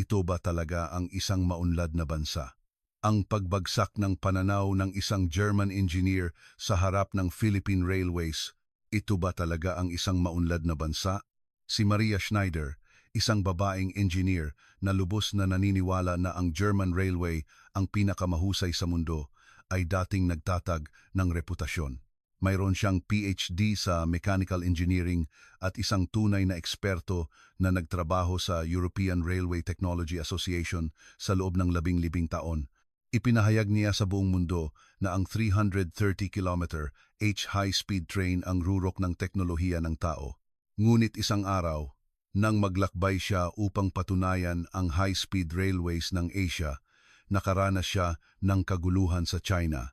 ito ba talaga ang isang maunlad na bansa? Ang pagbagsak ng pananaw ng isang German engineer sa harap ng Philippine Railways, ito ba talaga ang isang maunlad na bansa? Si Maria Schneider, isang babaeng engineer na lubos na naniniwala na ang German Railway ang pinakamahusay sa mundo, ay dating nagtatag ng reputasyon. Mayroon siyang PhD sa Mechanical Engineering at isang tunay na eksperto na nagtrabaho sa European Railway Technology Association sa loob ng 15 taon. Ipinahayag niya sa buong mundo na ang 330-kilometer high-speed train ang rurok ng teknolohiya ng tao. Ngunit isang araw, nang maglakbay siya upang patunayan ang high-speed railways ng Asia, nakaranas siya ng kaguluhan sa China.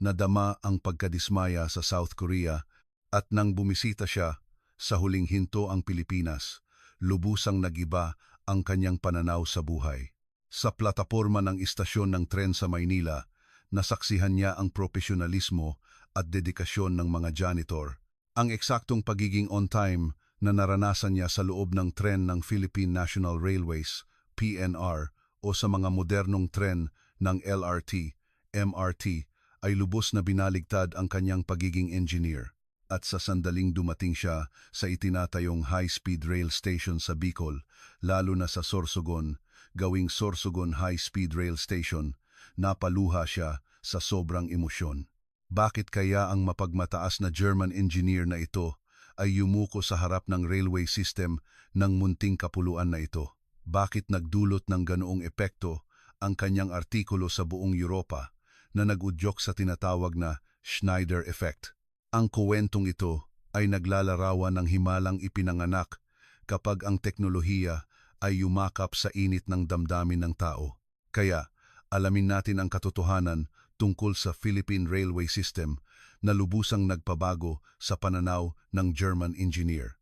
Nadama ang pagkadismaya sa South Korea at nang bumisita siya sa huling hinto ang Pilipinas, lubusang nagiba ang kanyang pananaw sa buhay. Sa plataporma ng istasyon ng tren sa Maynila, nasaksihan niya ang profesionalismo at dedikasyon ng mga janitor. Ang eksaktong pagiging on-time na naranasan niya sa loob ng tren ng Philippine National Railways, PNR, o sa mga modernong tren ng LRT, MRT, ay lubos na binaligtad ang kanyang pagiging engineer. At sa sandaling dumating siya sa itinatayong high-speed rail station sa Bicol, lalo na sa Sorsogon, gawing Sorsogon High-Speed Rail Station, napaluha siya sa sobrang emosyon. Bakit kaya ang mapagmataas na German engineer na ito ay yumuko sa harap ng railway system ng munting kapuluan na ito? Bakit nagdulot ng ganoong epekto ang kanyang artikulo sa buong Europa na nag-udyok sa tinatawag na Schneider Effect? Ang kuwentong ito ay naglalarawan ng himalang ipinanganak kapag ang teknolohiya ay yumakap sa init ng damdamin ng tao. Kaya, alamin natin ang katotohanan tungkol sa Philippine Railway System na lubusang nagpabago sa pananaw ng German engineer.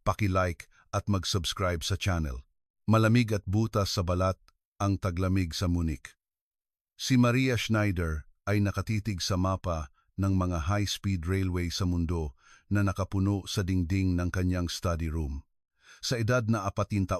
Paki-like at mag-subscribe sa channel. Malamig at butas sa balat ang taglamig sa Munich. Si Maria Schneider ay nakatitig sa mapa ng mga high-speed railway sa mundo na nakapuno sa dingding ng kanyang study room. Sa edad na 42,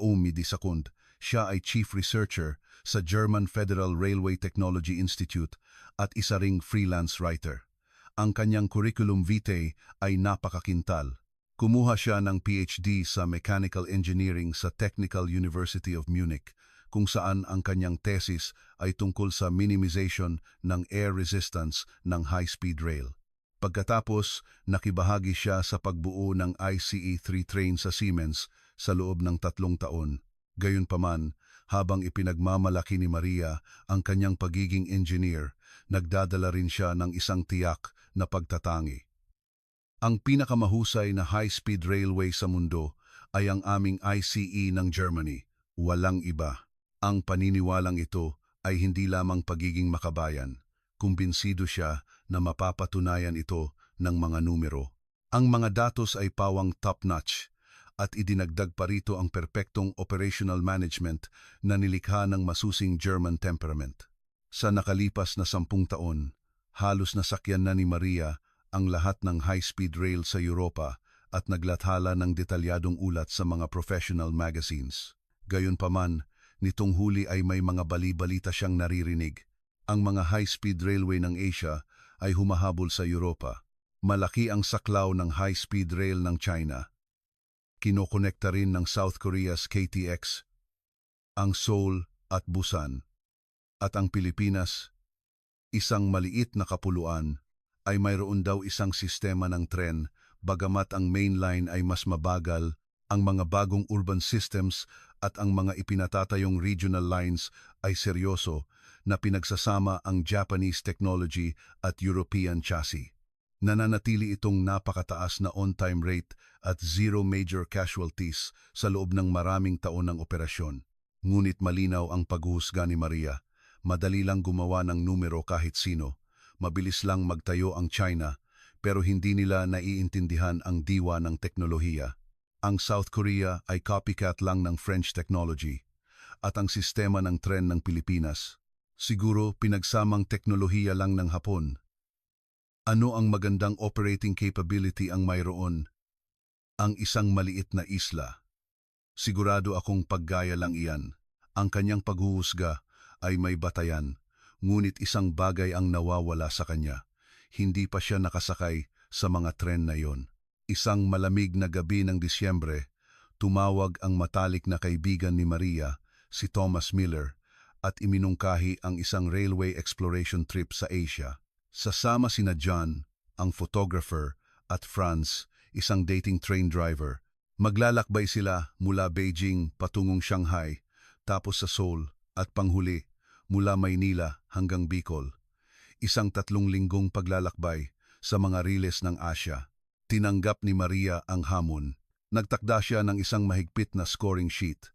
siya ay chief researcher sa German Federal Railway Technology Institute at isa ring freelance writer. Ang kanyang curriculum vitae ay napakakintal. Kumuha siya ng PhD sa Mechanical Engineering sa Technical University of Munich, kung saan ang kanyang thesis ay tungkol sa minimization ng air resistance ng high-speed rail. Pagkatapos, nakibahagi siya sa pagbuo ng ICE-3 train sa Siemens sa loob ng 3 taon. Gayunpaman, habang ipinagmamalaki ni Maria ang kanyang pagiging engineer, nagdadala rin siya ng isang tiyak na pagtatangi. Ang pinakamahusay na high-speed railway sa mundo ay ang aming ICE ng Germany. Walang iba. Ang paniniwalang ito ay hindi lamang pagiging makabayan. Kumbinsido siya na mapapatunayan ito ng mga numero. Ang mga datos ay pawang top-notch at idinagdag pa rito ang perpektong operational management na nilikha ng masusing German temperament. Sa nakalipas na 10 taon, halos nasakyan na ni Maria ang lahat ng high-speed rail sa Europa at naglathala ng detalyadong ulat sa mga professional magazines. Gayunpaman, nitong huli ay may mga bali-balita siyang naririnig. Ang mga high-speed railway ng Asia ay humahabol sa Europa. Malaki ang saklaw ng high-speed rail ng China. Kinokonekta rin ng South Korea's KTX, ang Seoul at Busan. At ang Pilipinas, isang maliit na kapuluan, ay mayroon daw isang sistema ng tren, bagamat ang main line ay mas mabagal, ang mga bagong urban systems at ang mga ipinatatayong regional lines ay seryoso na pinagsasama ang Japanese technology at European chassis. Nananatili itong napakataas na on-time rate at zero major casualties sa loob ng maraming taon ng operasyon. Ngunit malinaw ang paghuhusga ni Maria. Madali lang gumawa ng numero kahit sino. Mabilis lang magtayo ang China, pero hindi nila naiintindihan ang diwa ng teknolohiya. Ang South Korea ay copycat lang ng French technology, at ang sistema ng tren ng Pilipinas, siguro pinagsamang teknolohiya lang ng Hapon. Ano ang magandang operating capability ang mayroon? Ang isang maliit na isla. Sigurado akong paggaya lang iyan. Ang kanyang paghuhusga ay may batayan, ngunit isang bagay ang nawawala sa kanya. Hindi pa siya nakasakay sa mga tren na yon. Isang malamig na gabi ng Disyembre, tumawag ang matalik na kaibigan ni Maria, si Thomas Miller, at iminungkahi ang isang railway exploration trip sa Asia. Sasama sina John, ang photographer, at Franz, isang dating train driver. Maglalakbay sila mula Beijing patungong Shanghai, tapos sa Seoul, at panghuli, mula Maynila hanggang Bicol. Isang 3 linggong paglalakbay sa mga riles ng Asya. Tinanggap ni Maria ang hamon. Nagtakda siya ng isang mahigpit na scoring sheet.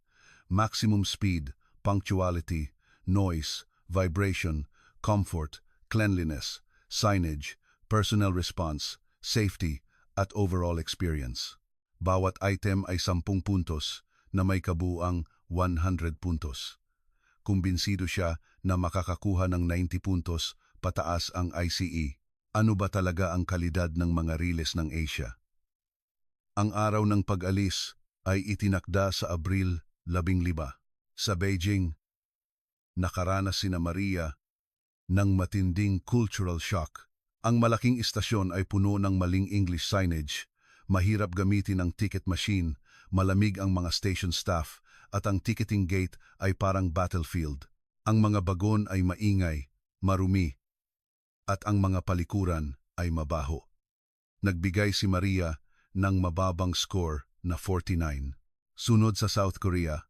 Maximum speed, punctuality, noise, vibration, comfort, cleanliness, signage, personal response, safety, at overall experience. Bawat item ay 10 puntos na may kabuuang 100 puntos. Kumbinsido siya na makakakuha ng 90 puntos pataas ang ICE. Ano ba talaga ang kalidad ng mga riles ng Asia? Ang araw ng pag-alis ay itinakda sa Abril 15. Sa Beijing, nakaranas sina Maria ng matinding cultural shock. Ang malaking istasyon ay puno ng maling English signage, mahirap gamitin ang ticket machine, malamig ang mga station staff, at ang ticketing gate ay parang battlefield. Ang mga bagon ay maingay, marumi, at ang mga palikuran ay mabaho. Nagbigay si Maria ng mababang score na 49. Sunod sa South Korea,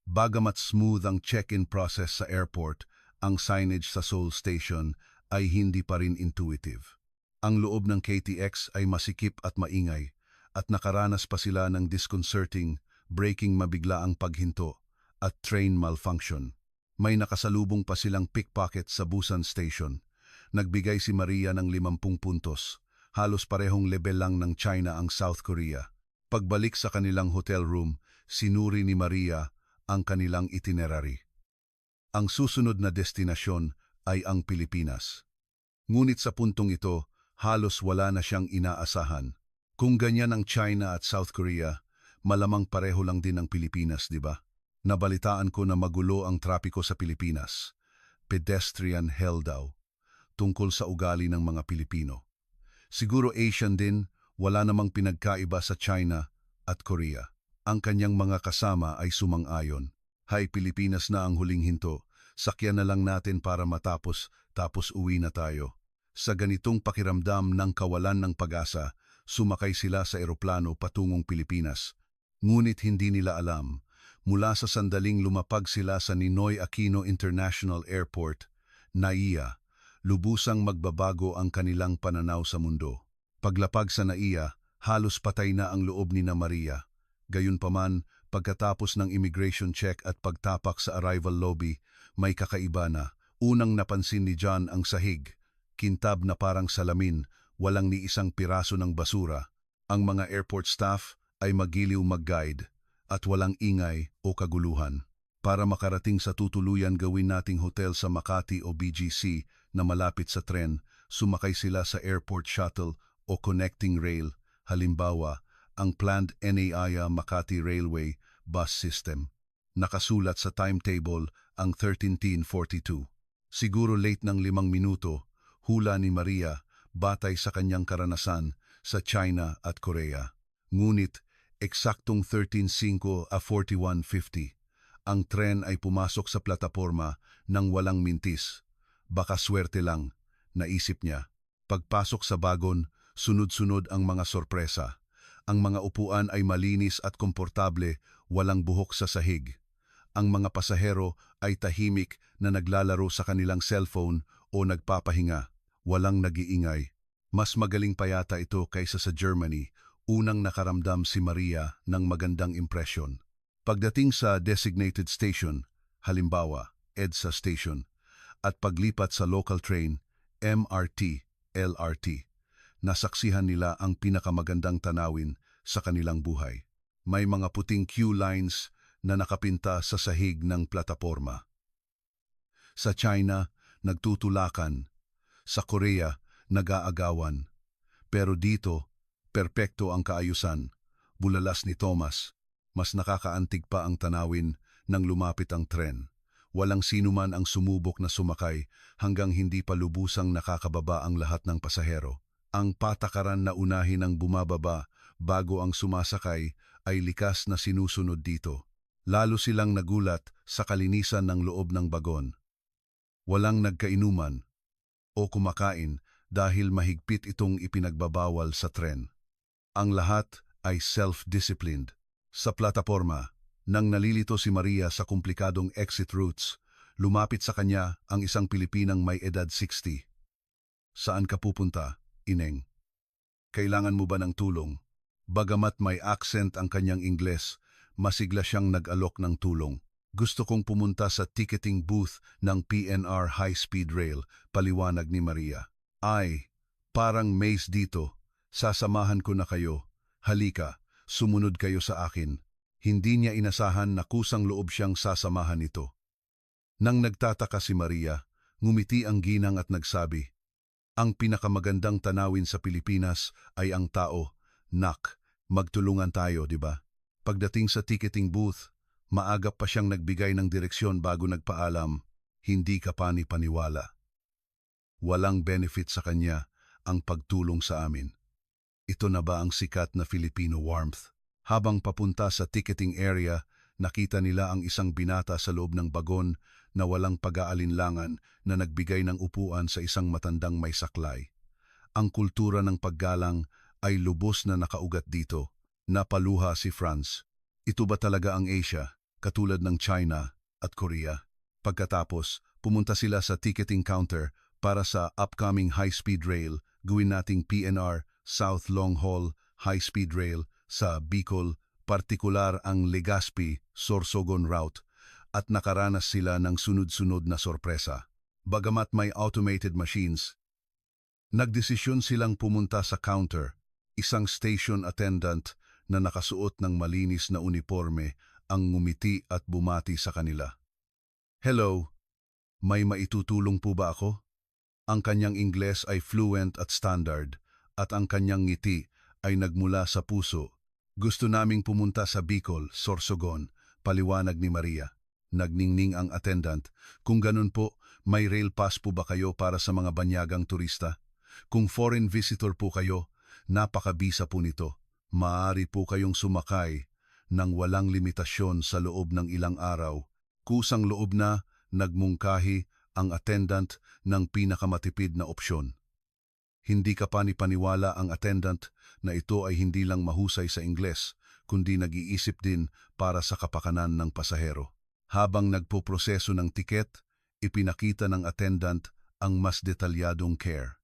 bagamat smooth ang check-in process sa airport, ang signage sa Seoul Station ay hindi pa rin intuitive. Ang loob ng KTX ay masikip at maingay, at nakaranas pa sila ng disconcerting, breaking mabiglaang paghinto, at train malfunction. May nakasalubong pa silang pickpocket sa Busan Station. Nagbigay si Maria ng 50 puntos. Halos parehong level lang ng China ang South Korea. Pagbalik sa kanilang hotel room, sinuri ni Maria ang kanilang itinerary. Ang susunod na destinasyon ay ang Pilipinas. Ngunit sa puntong ito, halos wala na siyang inaasahan. Kung ganyan ang China at South Korea, malamang pareho lang din ang Pilipinas, di ba? Nabalitaan ko na magulo ang trapiko sa Pilipinas. Pedestrian hell daw. Tungkol sa ugali ng mga Pilipino. Siguro Asian din, wala namang pinagkaiba sa China at Korea. Ang kanyang mga kasama ay sumang-ayon. Hay, Pilipinas na ang huling hinto. Sakyan na lang natin para matapos, tapos uwi na tayo. Sa ganitong pakiramdam ng kawalan ng pag-asa, sumakay sila sa eroplano patungong Pilipinas. Ngunit hindi nila alam, mula sa sandaling lumapag sila sa Ninoy Aquino International Airport, NAIA, lubusang magbabago ang kanilang pananaw sa mundo. Paglapag sa NAIA, halos patay na ang loob ni na Maria. Gayunpaman, pagkatapos ng immigration check at pagtapak sa arrival lobby, may kakaiba na. Unang napansin ni John ang sahig, kintab na parang salamin, walang ni isang piraso ng basura. Ang mga airport staff ay magiliw mag-guide at walang ingay o kaguluhan. Para makarating sa tutuluyan gawin nating hotel sa Makati o BGC na malapit sa tren, sumakay sila sa airport shuttle o connecting rail, halimbawa, ang planned NAIA Makati Railway Bus System. Nakasulat sa timetable ang 13:42. Siguro late ng 5 minuto, hula ni Maria, batay sa kanyang karanasan sa China at Korea. Ngunit, eksaktong 13:41:50. Ang tren ay pumasok sa plataporma nang walang mintis. Baka swerte lang, naisip niya. Pagpasok sa bagon, sunod-sunod ang mga sorpresa. Ang mga upuan ay malinis at komportable, walang buhok sa sahig. Ang mga pasahero ay tahimik na naglalaro sa kanilang cellphone o nagpapahinga. Walang nag-iingay. Mas magaling pa yata ito kaysa sa Germany. Unang nakaramdam si Maria ng magandang impresyon. Pagdating sa designated station, halimbawa, EDSA Station, at paglipat sa local train, MRT, LRT, nasaksihan nila ang pinakamagandang tanawin sa kanilang buhay. May mga puting queue lines na nakapinta sa sahig ng plataporma. Sa China, nagtutulakan. Sa Korea, nag-aagawan. Pero dito, perpekto ang kaayusan. Bulalas ni Thomas. Mas nakakaantig pa ang tanawin nang lumapit ang tren. Walang sinuman ang sumubok na sumakay hanggang hindi pa lubusang nakakababa ang lahat ng pasahero. Ang patakaran na unahin ang bumababa bago ang sumasakay ay likas na sinusunod dito. Lalo silang nagulat sa kalinisan ng loob ng bagon. Walang nagkainuman o kumakain dahil mahigpit itong ipinagbabawal sa tren. Ang lahat ay self-disciplined. Sa plataporma, nang nalilito si Maria sa komplikadong exit routes, lumapit sa kanya ang isang Pilipinang may edad 60. Saan ka pupunta, Ineng? Kailangan mo ba ng tulong? Bagamat may accent ang kanyang Ingles, masigla siyang nag-alok ng tulong. Gusto kong pumunta sa ticketing booth ng PNR High Speed Rail, paliwanag ni Maria. Ay, parang maze dito. Sasamahan ko na kayo. Halika, sumunod kayo sa akin. Hindi niya inasahan na kusang loob siyang sasamahan ito. Nang nagtataka si Maria, ngumiti ang ginang at nagsabi, ang pinakamagandang tanawin sa Pilipinas ay ang tao. Nak, magtulungan tayo, di ba? Pagdating sa ticketing booth, maaga pa siyang nagbigay ng direksyon bago nagpaalam, hindi ka pani-paniwala. Walang benefit sa kanya ang pagtulong sa amin. Ito na ba ang sikat na Filipino warmth? Habang papunta sa ticketing area, nakita nila ang isang binata sa loob ng bagon na walang pag-aalinlangan na nagbigay ng upuan sa isang matandang may saklay. Ang kultura ng paggalang ay lubos na nakaugat dito. Napaluha si Franz. Ito ba talaga ang Asia, katulad ng China at Korea? Pagkatapos, pumunta sila sa ticketing counter para sa upcoming high-speed rail, gawin nating PNR South Long Haul High-Speed Rail sa Bicol, partikular ang Legazpi-Sorsogon route, at nakaranas sila ng sunod-sunod na sorpresa. Bagamat may automated machines, nagdesisyon silang pumunta sa counter. Isang station attendant na nakasuot ng malinis na uniforme ang ngumiti at bumati sa kanila. Hello, may maitutulong po ba ako? Ang kanyang Ingles ay fluent at standard, at ang kanyang ngiti ay nagmula sa puso. Gusto naming pumunta sa Bicol, Sorsogon, paliwanag ni Maria. Nagningning ang attendant. Kung ganun po, may rail pass po ba kayo para sa mga banyagang turista? Kung foreign visitor po kayo, napakabisa po nito. Maaari po kayong sumakay ng walang limitasyon sa loob ng ilang araw. Kusang loob na nagmungkahi ang attendant ng pinakamatipid na opsyon. Hindi ka pani-paniwala ang attendant na ito ay hindi lang mahusay sa Ingles, kundi nag-iisip din para sa kapakanan ng pasahero. Habang nagpoproseso ng tiket, ipinakita ng attendant ang mas detalyadong care.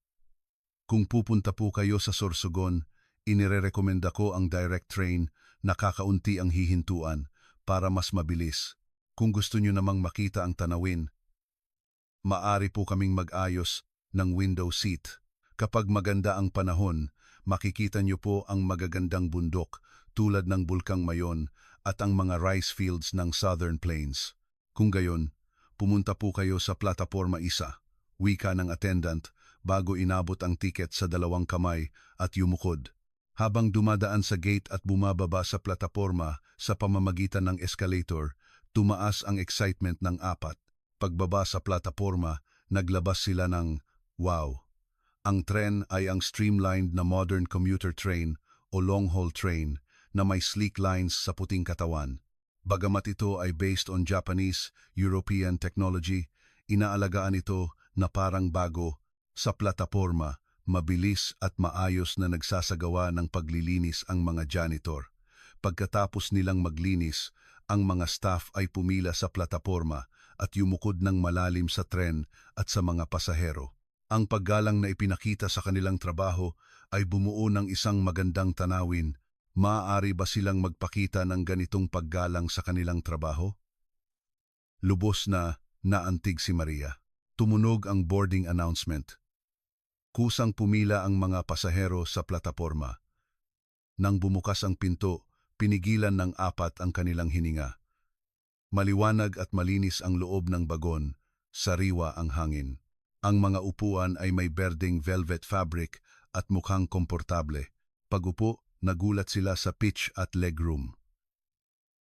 Kung pupunta po kayo sa Sorsogon, inirerekomenda ko ang direct train na kakaunti ang hihintuan para mas mabilis. Kung gusto nyo namang makita ang tanawin, maaari po kaming mag-ayos ng window seat. Kapag maganda ang panahon, makikita nyo po ang magagandang bundok tulad ng Bulkang Mayon at ang mga rice fields ng Southern Plains. Kung gayon, pumunta po kayo sa plataporma 1, wika ng attendant, bago inabot ang tiket sa 2 kamay at yumukod. Habang dumadaan sa gate at bumababa sa plataporma sa pamamagitan ng escalator, tumaas ang excitement ng 4. Pagbaba sa plataporma, naglabas sila ng, wow! Ang tren ay ang streamlined na modern commuter train o long-haul train na may sleek lines sa puting katawan. Bagamat ito ay based on Japanese, European technology, inaalagaan ito na parang bago. Sa plataporma, mabilis at maayos na nagsasagawa ng paglilinis ang mga janitor. Pagkatapos nilang maglinis, ang mga staff ay pumila sa plataporma at yumukod ng malalim sa tren at sa mga pasahero. Ang paggalang na ipinakita sa kanilang trabaho ay bumuo ng isang magandang tanawin. Maaari ba silang magpakita ng ganitong paggalang sa kanilang trabaho? Lubos na naantig si Maria. Tumunog ang boarding announcement. Kusang pumila ang mga pasahero sa plataporma. Nang bumukas ang pinto, pinigilan ng 4 ang kanilang hininga. Maliwanag at malinis ang loob ng bagon, sariwa ang hangin. Ang mga upuan ay may berdeng velvet fabric at mukhang komportable. Pag-upo, nagulat sila sa pitch at legroom.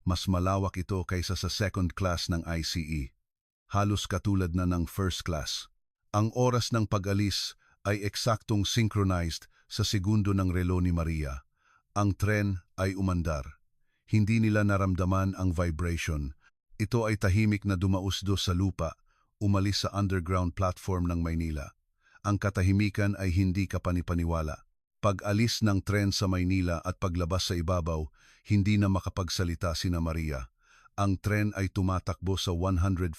Mas malawak ito kaysa sa second class ng ICE. Halos katulad na ng first class. Ang oras ng pag-alis ay eksaktong synchronized sa segundo ng relo ni Maria. Ang tren ay umandar. Hindi nila naramdaman ang vibration. Ito ay tahimik na dumausdo sa lupa, umalis sa underground platform ng Maynila. Ang katahimikan ay hindi kapanipaniwala. Pag-alis ng tren sa Maynila at paglabas sa ibabaw, hindi na makapagsalita sina Maria. Ang tren ay tumatakbo sa 150,200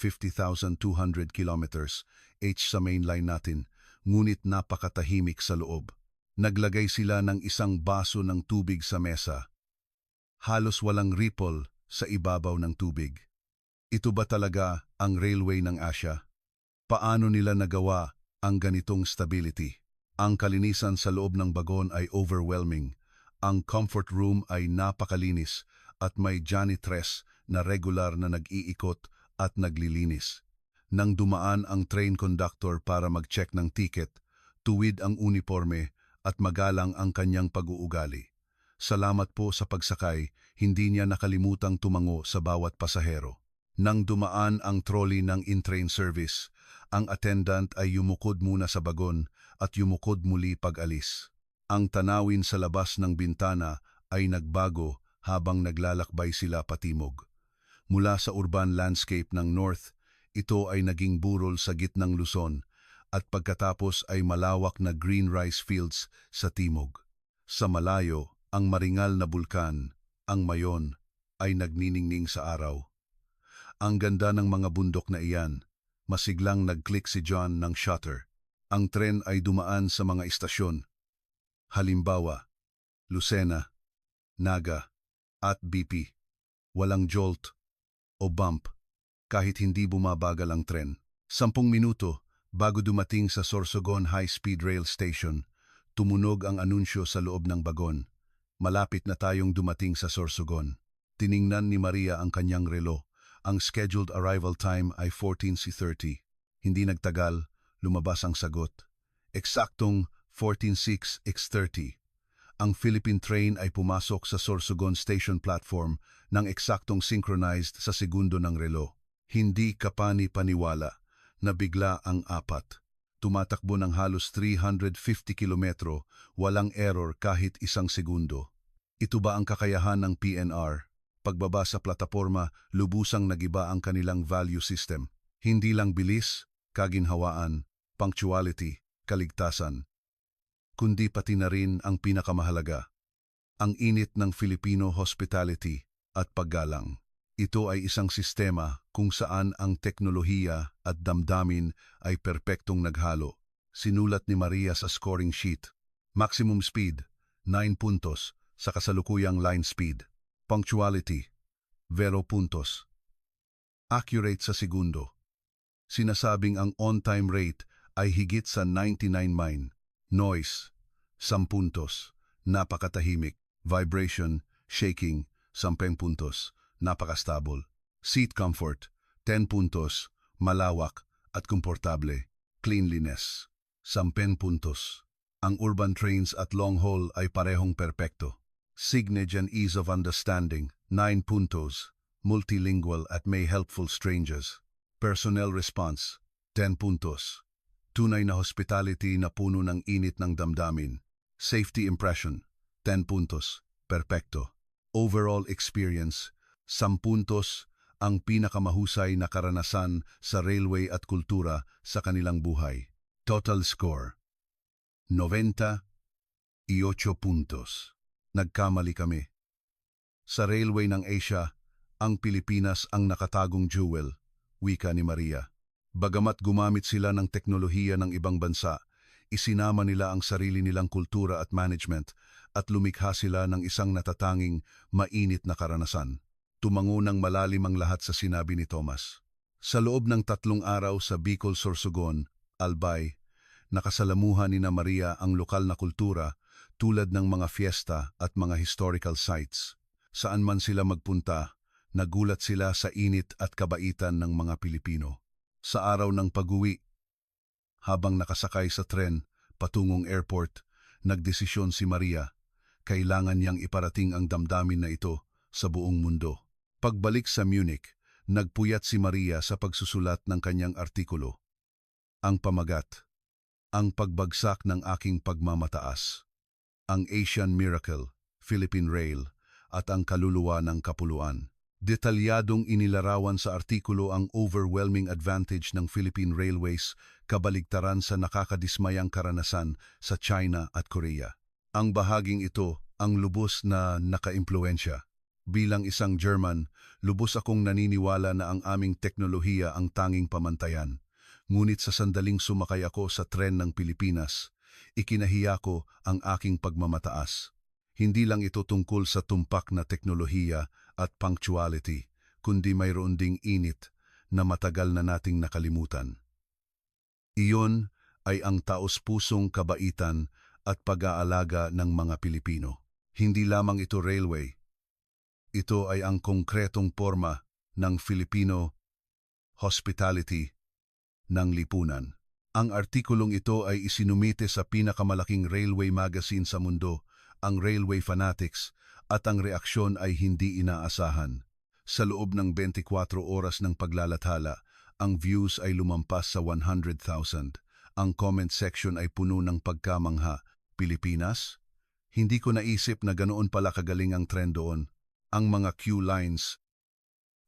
kilometers h sa main line natin, ngunit napakatahimik sa loob. Naglagay sila ng isang baso ng tubig sa mesa. Halos walang ripple sa ibabaw ng tubig. Ito ba talaga ang railway ng Asia? Paano nila nagawa ang ganitong stability? Ang kalinisan sa loob ng bagon ay overwhelming. Ang comfort room ay napakalinis at may janitress na regular na nag-iikot at naglilinis. Nang dumaan ang train conductor para mag-check ng ticket, tuwid ang uniforme at magalang ang kanyang pag-uugali. Salamat po sa pagsakay, hindi niya nakalimutang tumango sa bawat pasahero. Nang dumaan ang trolley ng in-train service, ang attendant ay yumukod muna sa bagon at yumukod muli pag-alis. Ang tanawin sa labas ng bintana ay nagbago habang naglalakbay sila patimog. Mula sa urban landscape ng North, ito ay naging burol sa gitnang Luzon at pagkatapos ay malawak na green rice fields sa timog. Sa malayo, ang maringal na bulkan, ang Mayon, ay nagniningning sa araw. Ang ganda ng mga bundok na iyan, masiglang nag-click si John ng shutter. Ang tren ay dumaan sa mga istasyon. Halimbawa, Lucena, Naga, at BP. Walang jolt o bump kahit hindi bumabagal ang tren. 10 minuto bago dumating sa Sorsogon High-Speed Rail Station, tumunog ang anunsyo sa loob ng bagon. Malapit na tayong dumating sa Sorsogon. Tiningnan ni Maria ang kanyang relo. Ang scheduled arrival time ay 14:30. Hindi nagtagal, lumabas ang sagot. Eksaktong 14:06:30. Ang Philippine train ay pumasok sa Sorsogon Station platform ng eksaktong synchronized sa segundo ng relo. Hindi kapani-paniwala na bigla ang apat. Tumatakbo ng halos 350 kilometro, walang error kahit isang segundo. Ito ba ang kakayahan ng PNR? Pagbaba sa plataporma, lubusang nagiba ang kanilang value system. Hindi lang bilis, kaginhawaan, punctuality, kaligtasan, kundi pati na rin ang pinakamahalaga, ang init ng Filipino hospitality at paggalang. Ito ay isang sistema kung saan ang teknolohiya at damdamin ay perpektong naghalo. Sinulat ni Maria sa scoring sheet. Maximum speed, 9 puntos sa kasalukuyang line speed. Punctuality, 0 puntos. Accurate sa segundo. Sinasabing ang on-time rate ay higit sa 99 Noise, 10 puntos. Napakatahimik. Vibration, shaking, 10 puntos. Napakastable. Seat comfort, 10 puntos. Malawak at komportable. Cleanliness, 10 puntos. Ang urban trains at long haul ay parehong perpekto. Signage and ease of understanding, 9 puntos. Multilingual at may helpful strangers. Personnel response, 10 puntos. Tunay na hospitality na puno ng init ng damdamin. Safety impression, 10 puntos. Perpekto. Overall experience, 10 puntos. Ang pinakamahusay na karanasan sa railway at kultura sa kanilang buhay. Total score, 98 puntos. Nagkamali kami. Sa railway ng Asia, ang Pilipinas ang nakatagong jewel, wika ni Maria. Bagamat gumamit sila ng teknolohiya ng ibang bansa, isinama nila ang sarili nilang kultura at management at lumikha sila ng isang natatanging, mainit na karanasan. Tumango ng malalim ang lahat sa sinabi ni Thomas. Sa loob ng 3 araw sa Bicol Sorsogon, Albay, nakasalamuhan ni Maria ang lokal na kultura tulad ng mga fiesta at mga historical sites. Saan man sila magpunta, nagulat sila sa init at kabaitan ng mga Pilipino. Sa araw ng pag-uwi, habang nakasakay sa tren patungong airport, nagdesisyon si Maria. Kailangan niyang iparating ang damdamin na ito sa buong mundo. Pagbalik sa Munich, nagpuyat si Maria sa pagsusulat ng kanyang artikulo. Ang pamagat, ang pagbagsak ng aking pagmamataas, ang Asian Miracle, Philippine Rail, at ang kaluluwa ng kapuluan. Detalyadong inilarawan sa artikulo ang overwhelming advantage ng Philippine Railways kabaligtaran sa nakakadismayang karanasan sa China at Korea. Ang bahaging ito ang lubos na nakaimpluwensya. Bilang isang German, lubos akong naniniwala na ang aming teknolohiya ang tanging pamantayan. Ngunit sa sandaling sumakay ako sa tren ng Pilipinas, ikinahiya ko ang aking pagmamataas. Hindi lang ito tungkol sa tumpak na teknolohiya at punctuality, kundi mayroon ding init na matagal na nating nakalimutan. Iyon ay ang taos-pusong kabaitan at pag-aalaga ng mga Pilipino. Hindi lamang ito railway. Ito ay ang konkretong forma ng Filipino hospitality ng lipunan. Ang artikulong ito ay isinumite sa pinakamalaking railway magazine sa mundo, ang Railway Fanatics, at ang reaksyon ay hindi inaasahan. Sa loob ng 24 oras ng paglalathala, ang views ay lumampas sa 100,000. Ang comment section ay puno ng pagkamangha. Pilipinas? Hindi ko naisip na ganoon pala kagaling ang trend doon. Ang mga queue lines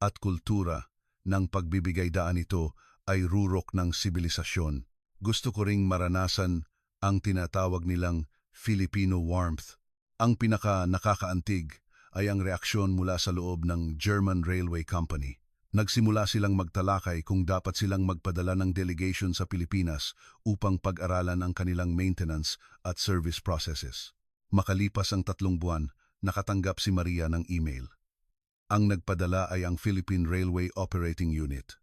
at kultura ng pagbibigay daan ito ay rurok ng sibilisasyon. Gusto ko ring maranasan ang tinatawag nilang Filipino warmth. Ang pinaka-nakakaantig ay ang reaksyon mula sa loob ng German Railway Company. Nagsimula silang magtalakay kung dapat silang magpadala ng delegation sa Pilipinas upang pag-aralan ang kanilang maintenance at service processes. Makalipas ang 3 buwan, nakatanggap si Maria ng email. Ang nagpadala ay ang Philippine Railway Operating Unit.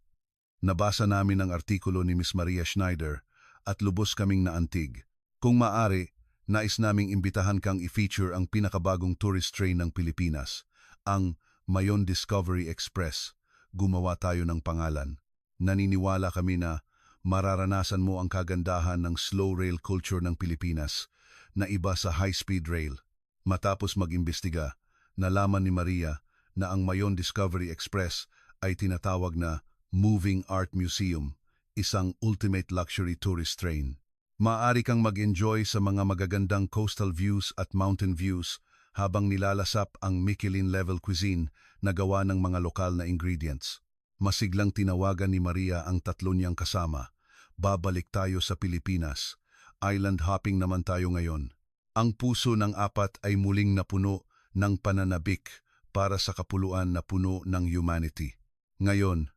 Nabasa namin ang artikulo ni Miss Maria Schneider at lubos kaming naantig. Kung maaari, nais naming imbitahan kang i-feature ang pinakabagong tourist train ng Pilipinas, ang Mayon Discovery Express. Gumawa tayo ng pangalan. Naniniwala kami na mararanasan mo ang kagandahan ng slow rail culture ng Pilipinas na iba sa high-speed rail. Matapos mag-imbestiga, nalaman ni Maria na ang Mayon Discovery Express ay tinatawag na Moving Art Museum, isang ultimate luxury tourist train. Maaari kang mag-enjoy sa mga magagandang coastal views at mountain views habang nilalasap ang Michelin-level cuisine na gawa ng mga lokal na ingredients. Masiglang tinawagan ni Maria ang 3 niyang kasama. Babalik tayo sa Pilipinas. Island hopping naman tayo ngayon. Ang puso ng 4 ay muling napuno ng pananabik para sa kapuluan na puno ng humanity. Ngayon,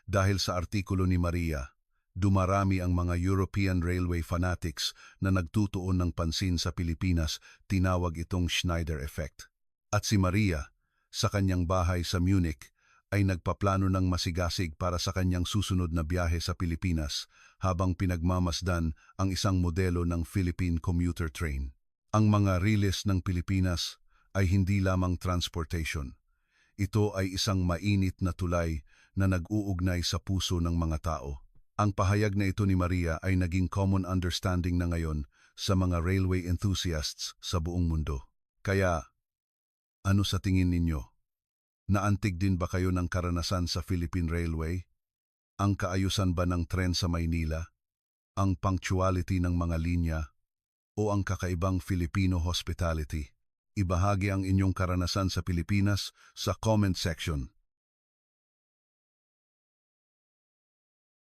dahil sa artikulo ni Maria, dumarami ang mga European Railway Fanatics na nagtutuon ng pansin sa Pilipinas, tinawag itong Schneider Effect. At si Maria, sa kanyang bahay sa Munich, ay nagpaplano ng masigasig para sa kanyang susunod na biyahe sa Pilipinas habang pinagmamasdan ang isang modelo ng Philippine Commuter Train. Ang mga riles ng Pilipinas ay hindi lamang transportation. Ito ay isang mainit na tulay na nag-uugnay sa puso ng mga tao. Ang pahayag na ito ni Maria ay naging common understanding na ngayon sa mga railway enthusiasts sa buong mundo. Kaya, ano sa tingin ninyo? Naantig din ba kayo ng karanasan sa Philippine Railway? Ang kaayusan ba ng tren sa Maynila? Ang punctuality ng mga linya? O ang kakaibang Filipino hospitality? Ibahagi ang inyong karanasan sa Pilipinas sa comment section.